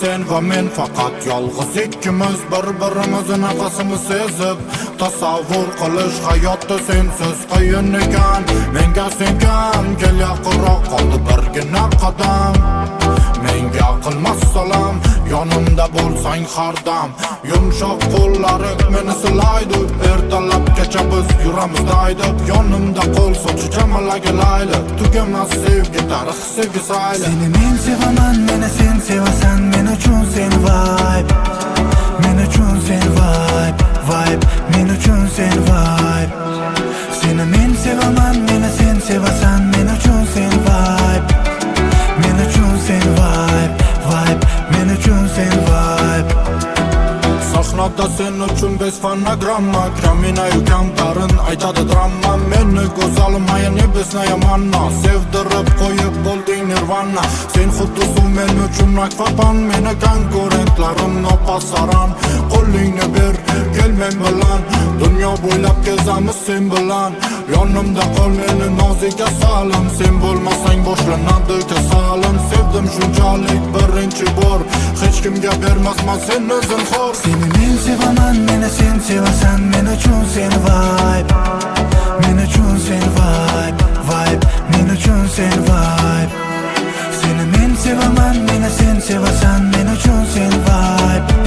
sen va men faqat yolg'iz ikkimiz, bir-birimizni nafasimiz sezib tasavvur qilish hayotda sensiz qiyin ekan. Menga sengan kel yaqinroq qoldi birgina qadam. Menga qilmas salom, yonimda bo'lsang har dam. Yumshoq qo'llaring meni silaydi, ertalabgacha biz yuramiz daydib. Yonimda qo'l sochi jamalaga layli, tugamas sevgi tarix sevgi sayli. Seni men sevaman, meni sen sevasan, men uchun sen vibe, men uchun sen vibe, vibe, men uchun sen vibe. Seni men sevaman, meni sen sevasan, men uchun sen vibe, men uchun sen vibe, vibe, men uchun sen vibe. Sahnada sen uchun bez fonogramma, Kraminayu kamtarin aytadi drama. Meni go'zalmaya nebesnaya manna, sevdirib qo'yib bo'lding nirvana. Sen xuddi suv men uchun akvapan, meni konkurentlarim nopasaran. Qo'lingni ber, kel men bilan, dunyo bo'ylab kezamiz sen bilan. Yonimda qol meni nozik asalim, sen bo'lmasang boshlanadi kasalim. Sevdim shunchalik birinchi bor, hech kimga bermasman seni zinhor. Seni men sevaman, meni sen sevasan, men uchun sen vibe, men uchun sen vibe, vibe, men uchun sen vibe. Seni men sevaman, meni sen sevasan, men uchun sen vibe,